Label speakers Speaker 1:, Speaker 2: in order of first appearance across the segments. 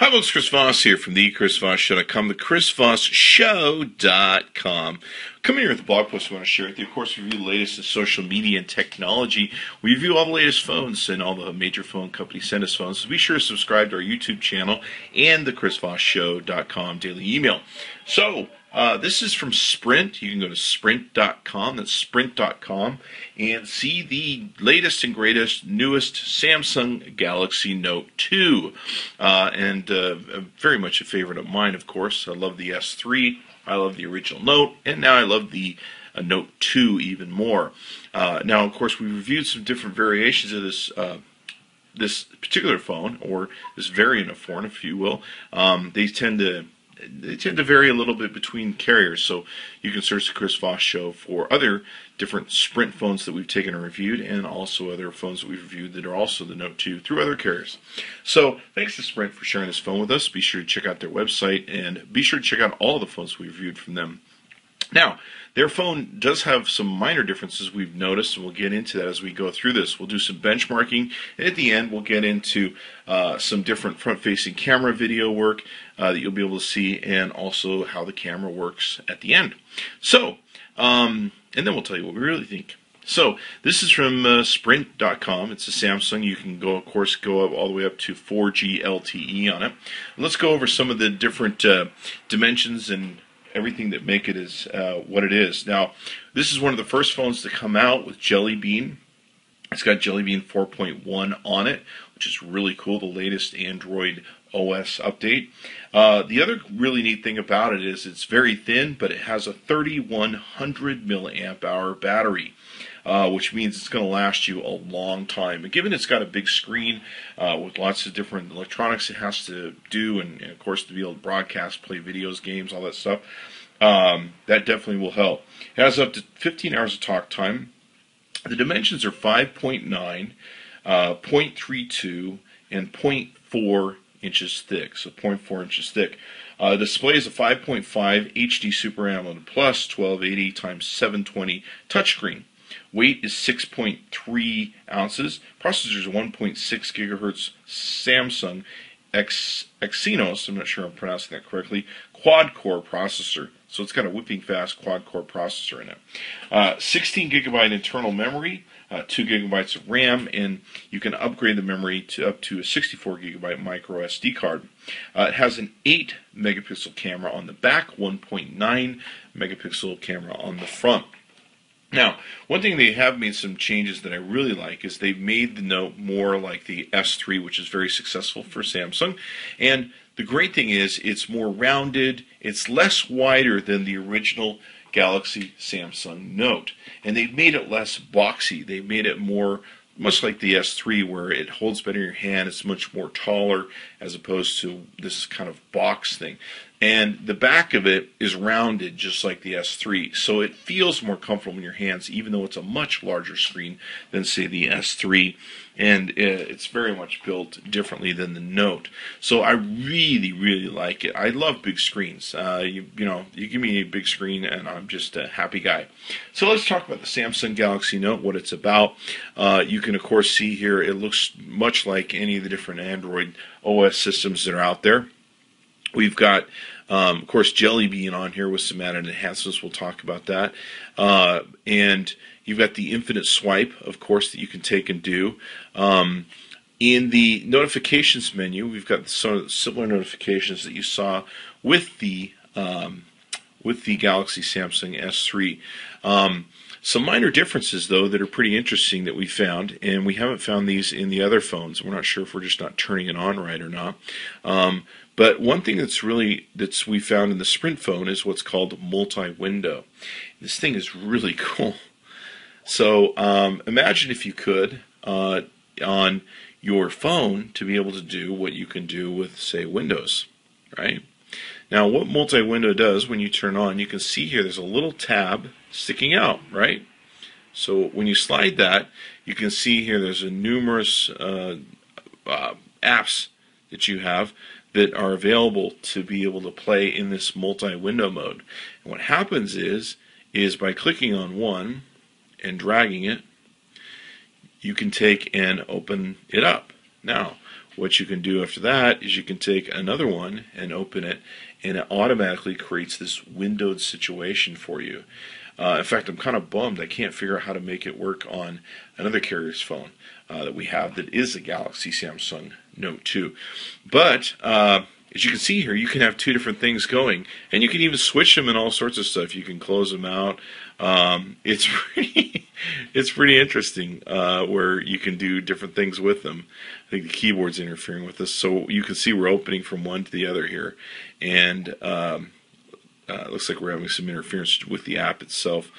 Speaker 1: Hi folks, Chris Voss here from the Chris Voss Show.com, the Chris Voss Show.com. Coming here with a blog post I want to share with you. Of course, we review the latest in social media and technology. We review all the latest phones, and all the major phone companies send us phones. So be sure to subscribe to our YouTube channel and the Chris Voss Show.com daily email. So, this is from Sprint. You can go to sprint.com, that's sprint.com, and see the latest and greatest, newest Samsung Galaxy Note 2. Very much a favorite of mine, of course. I love the S3, I love the original Note, and now I love the Note 2 even more. Now, of course, we reviewed some different variations of this particular phone, or this variant of phone, if you will. They tend to vary a little bit between carriers, so you can search the Chris Voss Show for other different Sprint phones that we've taken and reviewed, and also other phones that we've reviewed that are also the Note 2 through other carriers. So thanks to Sprint for sharing this phone with us. Be sure to check out their website, and be sure to check out all the phones we've reviewed from them. Now, their phone does have some minor differences we've noticed, and we'll get into that as we go through this. We'll do some benchmarking, and at the end we'll get into some different front-facing camera video work that you'll be able to see, and also how the camera works at the end. So, and then we'll tell you what we really think. So, this is from Sprint.com. It's a Samsung. You can go, of course, go up all the way up to 4G LTE on it. Let's go over some of the different dimensions and everything that make it is what it is. Now, this is one of the first phones to come out with Jelly Bean. It's got Jelly Bean 4.1 on it, which is really cool, the latest Android OS update. The other really neat thing about it is it's very thin, but it has a 3100 milliamp hour battery, which means it's going to last you a long time. And given it's got a big screen with lots of different electronics it has to do, and of course to be able to broadcast, play videos, games, all that stuff, that definitely will help. It has up to 15 hours of talk time. The dimensions are 5.9, 0.32, and 0.4 inches thick, so 0.4 inches thick. The display is a 5.5 HD Super AMOLED Plus 1280 x 720 touchscreen. Weight is 6.3 ounces. Processor is 1.6 gigahertz Samsung Exynos, I'm not sure I'm pronouncing that correctly, quad-core processor. So it's got a whipping fast quad-core processor in it. 16 gigabyte internal memory, 2 gigabytes of RAM, and you can upgrade the memory to up to a 64 gigabyte micro SD card. It has an 8 megapixel camera on the back, 1.9 megapixel camera on the front. Now, one thing they have made some changes that I really like is they've made the Note more like the S3, which is very successful for Samsung. And the great thing is it's more rounded, it's less wider than the original Galaxy Samsung Note. And they've made it less boxy. They've made it more much like the S3, where it holds better in your hand. It's much more taller as opposed to this kind of box thing. And the back of it is rounded just like the S3, so it feels more comfortable in your hands, even though it's a much larger screen than, say, the S3. And it's very much built differently than the Note. So I really, really like it. I love big screens. You give me a big screen and I'm just a happy guy. So let's talk about the Samsung Galaxy Note, what it's about. You can, of course, see here it looks much like any of the different Android OS systems that are out there. We've got, of course, Jelly Bean on here with some added enhancements. We'll talk about that. And you've got the infinite swipe, of course, that you can take and do. In the notifications menu, we've got some similar notifications that you saw with the Galaxy Samsung S3. Some minor differences, though, that are pretty interesting that we found, and we haven't found these in the other phones. We're not sure if we're just not turning it on right or not. But one thing that's we found in the Sprint phone is what's called multi-window. This thing is really cool. So imagine if you could, on your phone, to be able to do what you can do with, say, Windows, right? Now, what multi-window does, when you turn on, you can see here there's a little tab sticking out, right? So when you slide that, you can see here there's a numerous apps that you have that are available to be able to play in this multi-window mode. And what happens is by clicking on one and dragging it, you can take and open it up. Now, what you can do after that is you can take another one and open it, and it automatically creates this windowed situation for you. In fact, I'm kind of bummed I can't figure out how to make it work on another carrier's phone that we have that is a Galaxy Samsung Note 2. But as you can see here, you can have two different things going, and you can even switch them and all sorts of stuff. You can close them out. It's pretty interesting where you can do different things with them. I think the keyboard's interfering with this, so you can see we're opening from one to the other here, and it looks like we're having some interference with the app itself,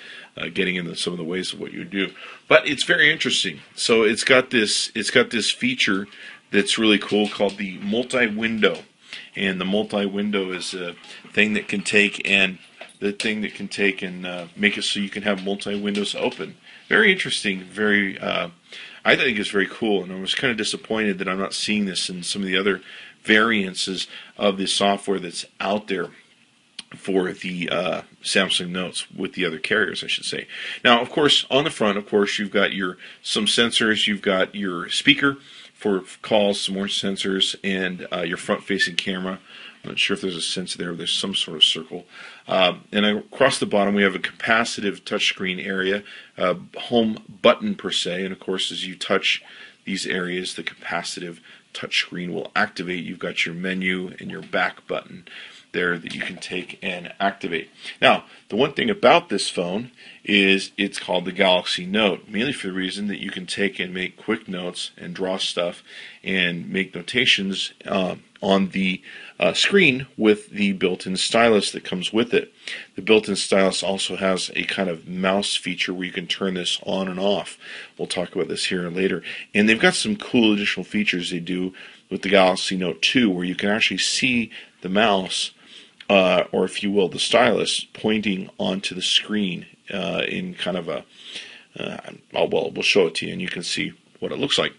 Speaker 1: getting into some of the ways of what you do. But it's very interesting. So it's got this feature that's really cool called the multi-window. And the multi-window is a thing that can take and make it so you can have multi-windows open. Very interesting. I think it's very cool. And I was kind of disappointed that I'm not seeing this in some of the other variances of the software that's out there for the Samsung Notes with the other carriers, I should say. Now, of course, on the front, you've got some sensors. You've got your speaker for calls, some more sensors, and your front-facing camera. I'm not sure if there's a sensor there. There's some sort of circle. And across the bottom, we have a capacitive touchscreen area, home button per se. And of course, as you touch these areas, the capacitive touchscreen will activate. You've got your menu and your back button there that you can take and activate. Now, the one thing about this phone is it's called the Galaxy Note, mainly for the reason that you can take and make quick notes and draw stuff and make notations on the screen with the built-in stylus that comes with it. The built-in stylus also has a kind of mouse feature where you can turn this on and off. We'll talk about this here later. And they've got some cool additional features they do with the Galaxy Note 2 where you can actually see the mouse or if you will, the stylus pointing onto the screen in kind of a, we'll show it to you and you can see what it looks like.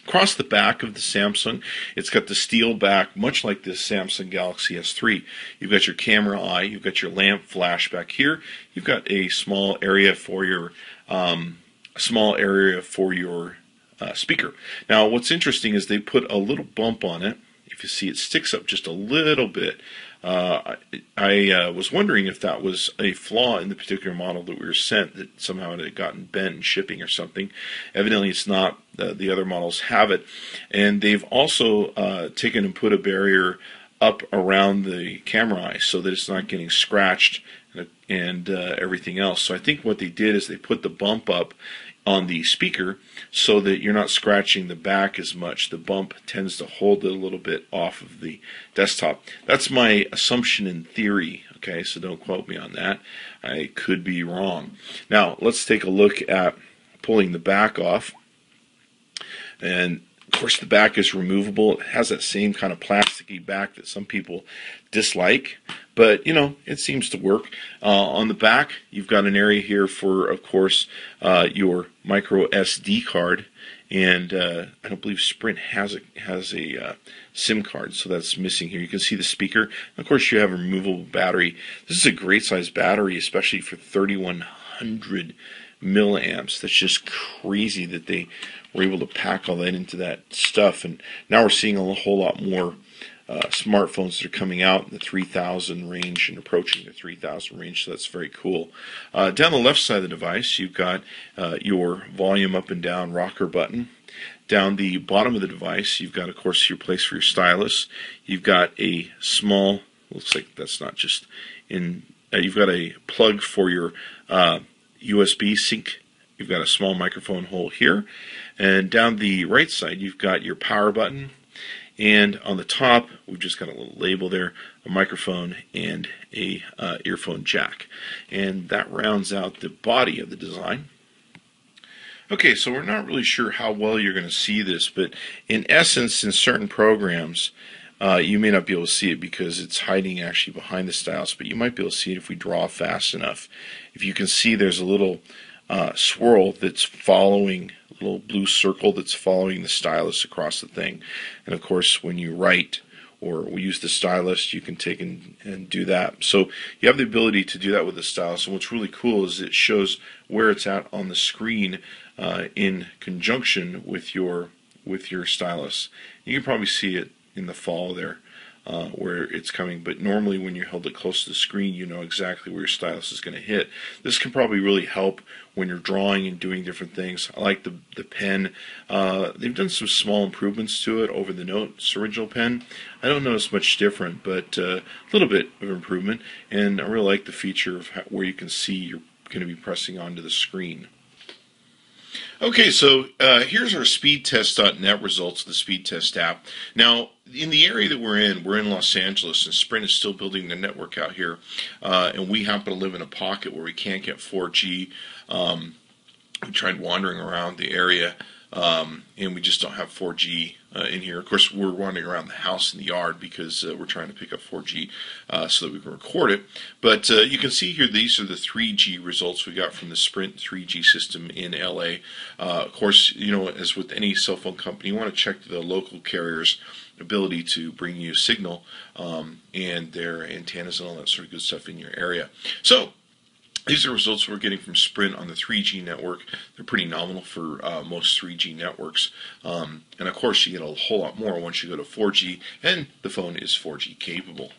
Speaker 1: Across the back of the Samsung, it's got the steel back, much like this Samsung Galaxy S3. You've got your camera eye, you've got your lamp flash back here, you've got a small area for your speaker. Now, what's interesting is they put a little bump on it. If you see, it sticks up just a little bit. I was wondering if that was a flaw in the particular model that we were sent, that somehow it had gotten bent in shipping or something. Evidently it's not. The other models have it. And they've also taken and put a barrier up around the camera eye so that it's not getting scratched and everything else. So I think what they did is they put the bump up on the speaker so that you're not scratching the back as much. The bump tends to hold it a little bit off of the desktop. That's my assumption in theory, okay, so don't quote me on that. I could be wrong. Now, let's take a look at pulling the back off. And of course, the back is removable. It has that same kind of plasticky back that some people dislike, but you know, it seems to work. On the back, you've got an area here for, of course, your micro SD card, and I don't believe Sprint has a SIM card, so that's missing here. You can see the speaker. And of course, you have a removable battery. This is a great size battery, especially for 3,100 milliamps. That's just crazy that they were able to pack all that into that stuff. And now we're seeing a whole lot more smartphones that are coming out in the 3,000 range and approaching the 3,000 range, so that's very cool. Down the left side of the device, you've got your volume up and down rocker button. Down the bottom of the device, you've got, of course, your place for your stylus. You've got a small, looks like that's not just in, you've got a plug for your USB sync. You've got a small microphone hole here. And down the right side, you've got your power button. And on the top, we've just got a little label there, a microphone and a earphone jack. And that rounds out the body of the design. Okay, so we're not really sure how well you're going to see this, but in essence, in certain programs, you may not be able to see it because it's hiding actually behind the stylus, but you might be able to see it if we draw fast enough. If you can see, there's a little swirl that's following, a little blue circle that's following the stylus across the thing. And of course, when you write or we use the stylus, you can take and do that. So you have the ability to do that with the stylus. And what's really cool is it shows where it's at on the screen in conjunction with your with your stylus. You can probably see it in the fall there where it's coming, but normally when you hold it close to the screen, you know exactly where your stylus is going to hit. This can probably really help when you're drawing and doing different things. I like the pen. They've done some small improvements to it over the Note's original pen. I don't notice much different, but a little bit of improvement, and I really like the feature of where you can see you're going to be pressing onto the screen. Okay, so here's our speedtest.net results of the speed test app. Now, in the area that we're in Los Angeles, and Sprint is still building the network out here, and we happen to live in a pocket where we can't get 4G. We tried wandering around the area, and we just don't have 4G in here. Of course, we're wandering around the house and the yard because we're trying to pick up 4G so that we can record it. But you can see here, these are the 3G results we got from the Sprint 3G system in LA. Of course, you know, as with any cell phone company, you want to check the local carrier's ability to bring you signal and their antennas and all that sort of good stuff in your area. So, these are results we're getting from Sprint on the 3G network. They're pretty nominal for most 3G networks. And of course, you get a whole lot more once you go to 4G, and the phone is 4G capable.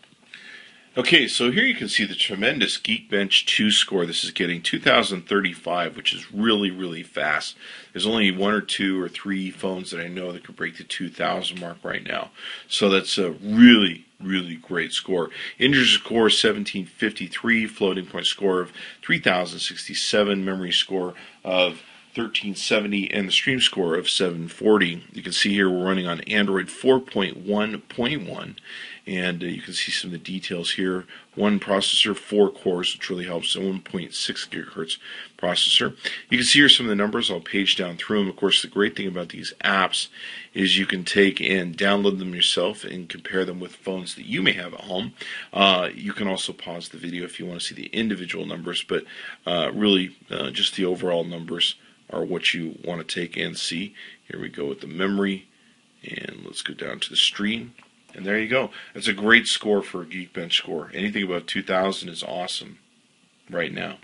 Speaker 1: Okay, so here you can see the tremendous Geekbench 2 score. This is getting 2035, which is really, really fast. There's only 1 or 2 or 3 phones that I know that could break the 2000 mark right now. So that's a really, really great score. Integer score 1753, floating point score of 3067, memory score of 1370, and the stream score of 740. You can see here we're running on Android 4.1.1, and you can see some of the details here. One processor, 4 cores, which really helps, a 1.6 gigahertz processor. You can see here some of the numbers. I'll page down through them. Of course, the great thing about these apps is you can take and download them yourself and compare them with phones that you may have at home. You can also pause the video if you want to see the individual numbers, but really just the overall numbers are what you want to take and see. Here we go with the memory, and let's go down to the stream. And there you go. That's a great score for a Geekbench score. Anything above 2000 is awesome right now.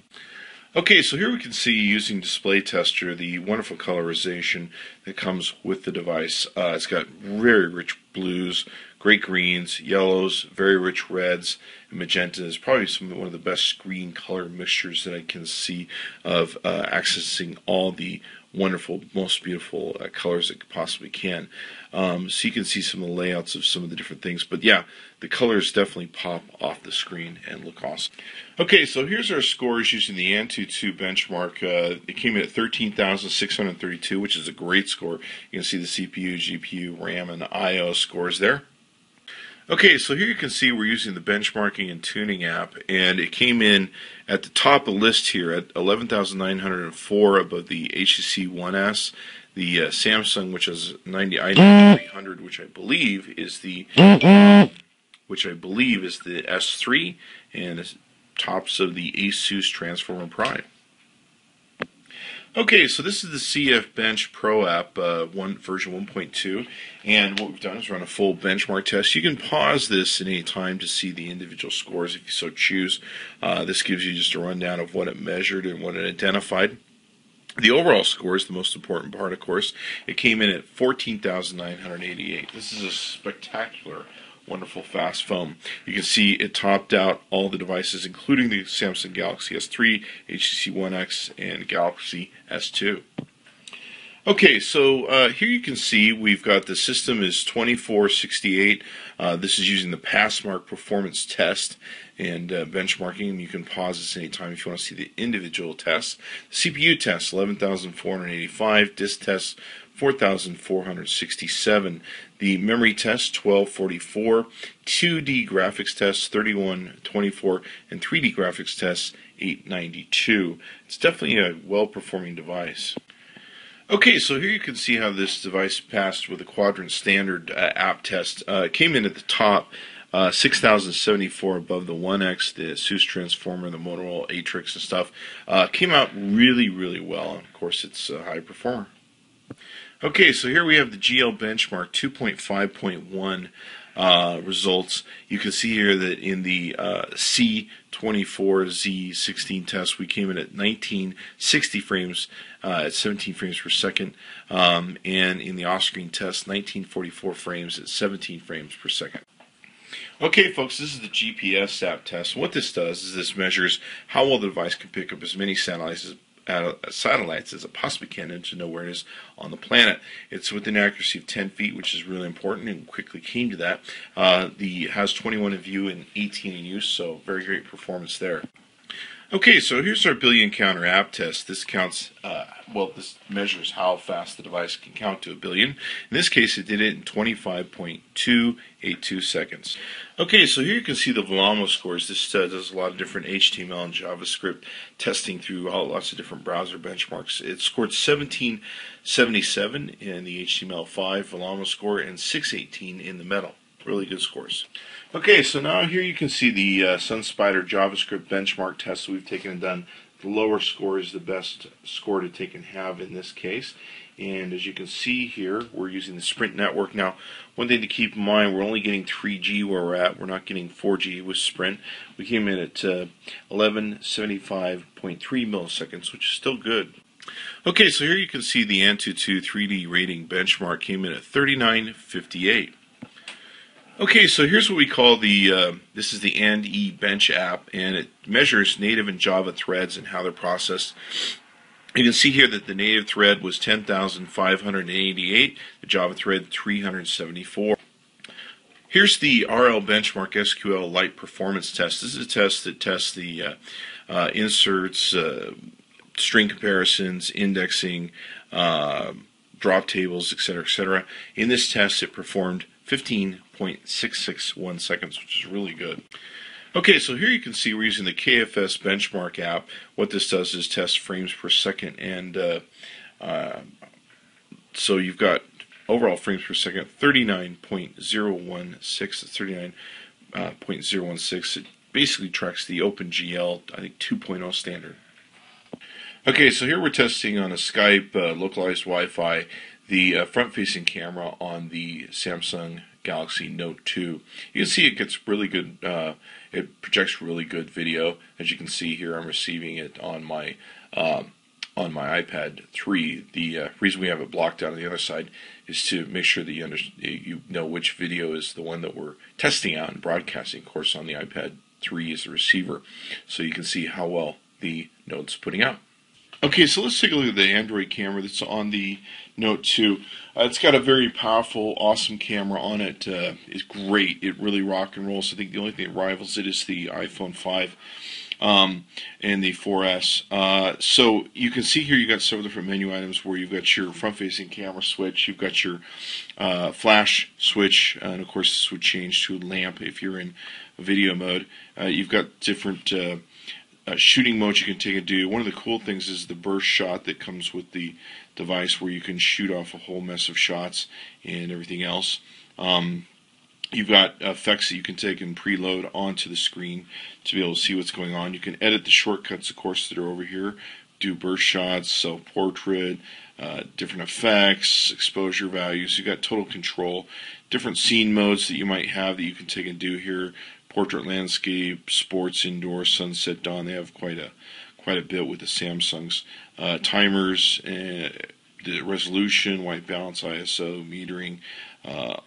Speaker 1: Okay, so here we can see, using Display Tester, the wonderful colorization that comes with the device. It's got very rich blues, great greens, yellows, very rich reds, and magentas. Probably one of the best screen color mixtures that I can see of accessing all the wonderful, most beautiful colors that possibly can. So you can see some of the layouts of some of the different things. But yeah, the colors definitely pop off the screen and look awesome. Okay, so here's our scores using the AnTuTu benchmark. It came in at 13,632, which is a great score. You can see the CPU, GPU, RAM, and I/O scores there. Okay, so here you can see we're using the benchmarking and tuning app, and it came in at the top of the list here at 11,904 above the HTC One S, the Samsung, which has 9300, which I believe is the S3, and the tops of the Asus Transformer Prime. Okay, so this is the CF Bench Pro app, version 1.2, and what we've done is run a full benchmark test. You can pause this at any time to see the individual scores if you so choose. This gives you just a rundown of what it measured and what it identified. The overall score is the most important part, of course. It came in at 14,988. This is a spectacular, wonderful, fast phone. You can see it topped out all the devices, including the Samsung Galaxy S3, HTC One X, and Galaxy S2. Okay, so here you can see we've got the system is 2468. This is using the Passmark performance test and benchmarking. You can pause this anytime if you want to see the individual tests. CPU test 11,485. Disk test 4,467. The memory test 1244. 2D graphics test 3124, and 3D graphics test 892. It's definitely a well-performing device. Okay, so here you can see how this device passed with a quadrant standard app test. It came in at the top, 6,074 above the One X, the Asus Transformer, the Motorola Atrix and stuff. Came out really, really well, and of course it's a high performer. Okay, so here we have the GL Benchmark 2.5.1 results. You can see here that in the C24Z16 test, we came in at 1960 frames at 17 frames per second, and in the off-screen test, 1944 frames at 17 frames per second. Okay, folks, this is the GPS app test. What this does is this measures how well the device can pick up as many satellites as it possibly can into know where it is on the planet. It's with an accuracy of 10 feet, which is really important, and quickly came to that. Has 21 in view and 18 in use, so very great performance there. Okay, so here's our billion counter app test. This counts, this measures how fast the device can count to a billion. In this case, it did it in 25.282 seconds. Okay, so here you can see the Velamo scores. This does a lot of different HTML and JavaScript testing through lots of different browser benchmarks. It scored 1777 in the HTML5 Velamo score and 618 in the Metal. Really good scores. Okay, so now here you can see the SunSpider JavaScript benchmark test that we've taken and done. The lower score is the best score to take and have in this case. And as you can see here, we're using the Sprint network. Now, one thing to keep in mind, we're only getting 3G where we're at. We're not getting 4G with Sprint. We came in at 1175.3 milliseconds, which is still good. Okay, so here you can see the AnTuTu 3D rating benchmark came in at 3958. Okay, so here's what we call this is the AND-E Bench app, and it measures native and Java threads and how they're processed. You can see here that the native thread was 10,588, the Java thread 374. Here's the RL Benchmark SQL Lite Performance Test. This is a test that tests the inserts, string comparisons, indexing, drop tables, etc., etc. In this test, it performed 15.661 seconds, which is really good. Okay, so here you can see we're using the KFS Benchmark app. What this does is test frames per second, and so you've got overall frames per second 39.016. 39.016. It basically tracks the OpenGL, I think 2.0 standard. Okay, so here we're testing on a Skype localized Wi-Fi the front-facing camera on the Samsung Galaxy Note 2. You can see it gets really good, it projects really good video. As you can see here, I'm receiving it on my iPad 3. The reason we have it blocked out on the other side is to make sure that you know which video is the one that we're testing out and broadcasting, of course, on the iPad 3 as the receiver, so you can see how well the Note's putting out. Okay, so let's take a look at the Android camera that's on the Note 2. It's got a very powerful, awesome camera on it. It's great. It really rock and rolls. I think the only thing that rivals it is the iPhone 5 and the 4S. So you can see here you've got several different menu items where you've got your front-facing camera switch, you've got your flash switch, and of course this would change to a lamp if you're in video mode. You've got different shooting modes you can take and do. One of the cool things is the burst shot that comes with the device, where you can shoot off a whole mess of shots and everything else. You've got effects that you can take and preload onto the screen to be able to see what's going on. You can edit the shortcuts, of course, that are over here. Do burst shots, self-portrait, different effects, exposure values. You've got total control. Different scene modes that you might have that you can take and do here. Portrait, landscape, sports, indoor, sunset, dawn. They have quite a bit with the Samsungs. Timers, the resolution, white balance, ISO, metering,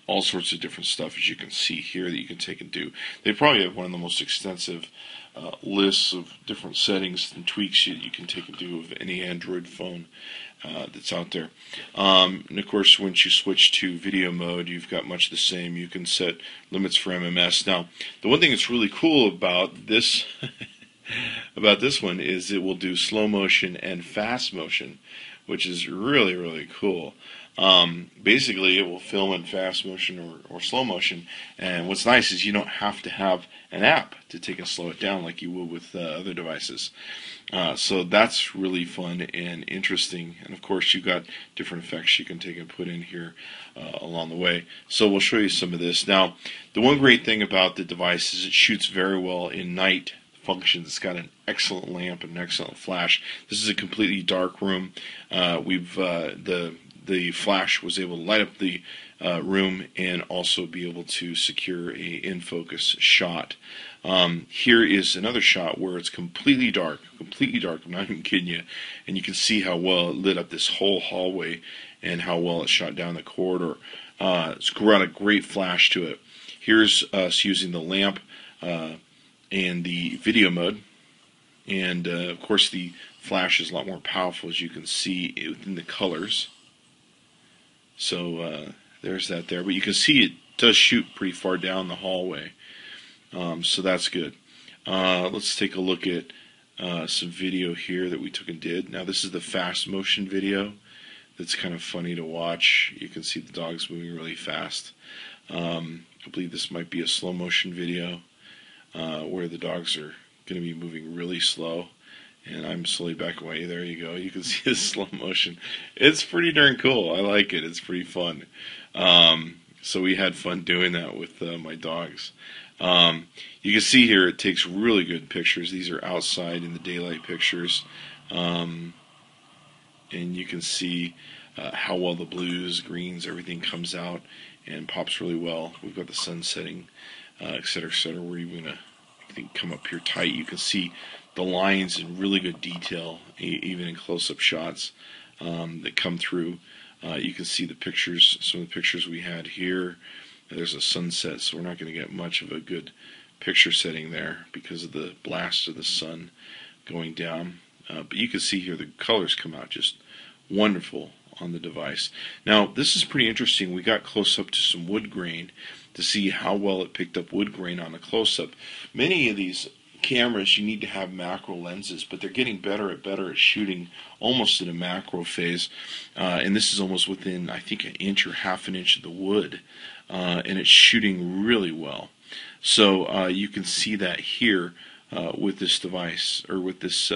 Speaker 1: all sorts of different stuff, as you can see here, that you can take and do. They probably have one of the most extensive lists of different settings and tweaks you can take and do of any Android phone that's out there. And of course, once you switch to video mode, you've got much the same. You can set limits for MMS. Now, the one thing that's really cool about this one is it will do slow motion and fast motion, which is really, really cool. Basically, it will film in fast motion or slow motion, and what's nice is you don't have to have an app to take and slow it down like you would with other devices. So that's really fun and interesting, and of course you've got different effects you can take and put in here along the way. So we'll show you some of this. Now, the one great thing about the device is it shoots very well in night functions. It's got an excellent lamp and an excellent flash. This is a completely dark room. The the flash was able to light up the room and also be able to secure a in-focus shot. Here is another shot where it's completely dark, I'm not even kidding you, and you can see how well it lit up this whole hallway and how well it shot down the corridor. It's got a great flash to it. Here's us using the lamp and the video mode, and of course the flash is a lot more powerful, as you can see within the colors. So there's that there, but you can see it does shoot pretty far down the hallway, so that's good. Let's take a look at some video here that we took and did. Now this is the fast motion video. That's kind of funny to watch. You can see the dogs moving really fast. I believe this might be a slow motion video where the dogs are going to be moving really slow, and I'm slowly back away. There you go. You can see the slow motion. It's pretty darn cool. I like it. It's pretty fun. So we had fun doing that with my dogs. You can see here it takes really good pictures. These are outside in the daylight pictures. And you can see how well the blues, greens, everything comes out and pops really well. We've got the sun setting, et cetera, we're even going to, I think, come up here tight. You can see the lines in really good detail, even in close-up shots that come through. You can see the pictures, some of the pictures we had here. There's a sunset, so we're not going to get much of a good picture setting there because of the blast of the sun going down. But you can see here the colors come out just wonderful on the device. Now, this is pretty interesting. We got close up to some wood grain to see how well it picked up wood grain on a close-up. Many of these cameras, you need to have macro lenses, but they're getting better at shooting almost in a macro phase. And this is almost within, I think, an inch or half an inch of the wood. And it's shooting really well. So you can see that here with this device, or with this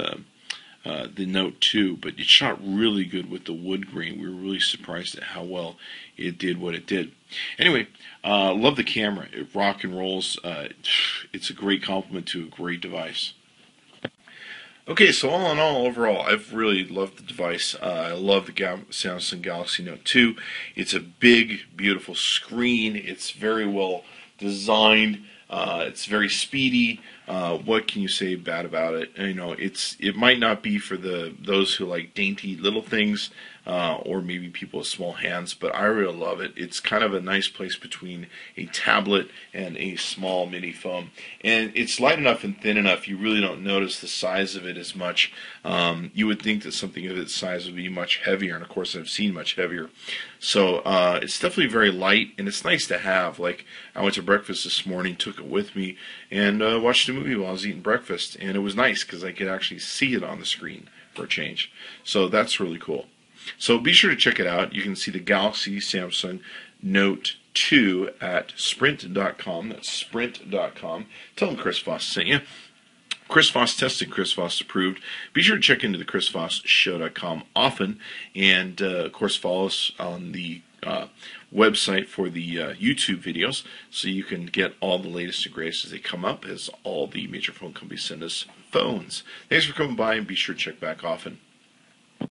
Speaker 1: the Note 2, but it shot really good with the wood grain. We were really surprised at how well it did what it did. Anyway, love the camera. It rock and rolls. It's a great compliment to a great device. Okay, so all in all, overall, I've really loved the device. I love the Samsung Galaxy Note 2. It's a big, beautiful screen. It's very well designed. It's very speedy. What can you say bad about it? You know, it might not be for those who like dainty little things, or maybe people with small hands, but I really love it. It's kind of a nice place between a tablet and a small mini phone, and it's light enough and thin enough. You really don't notice the size of it as much. You would think that something of its size would be much heavier, and of course I've seen much heavier. So it's definitely very light, and it's nice to have. Like, I went to breakfast this morning, took it with me, and watched a movie while I was eating breakfast, and it was nice because I could actually see it on the screen for a change. So that's really cool. So be sure to check it out. You can see the Galaxy Samsung Note 2 at sprint.com. That's sprint.com. Tell them Chris Voss sent you. Chris Voss tested, Chris Voss approved. Be sure to check into the chrisvossshow.com often, and of course follow us on the website for the YouTube videos, so you can get all the latest and greatest as they come up, as all the major phone companies send us phones. Thanks for coming by, and be sure to check back often.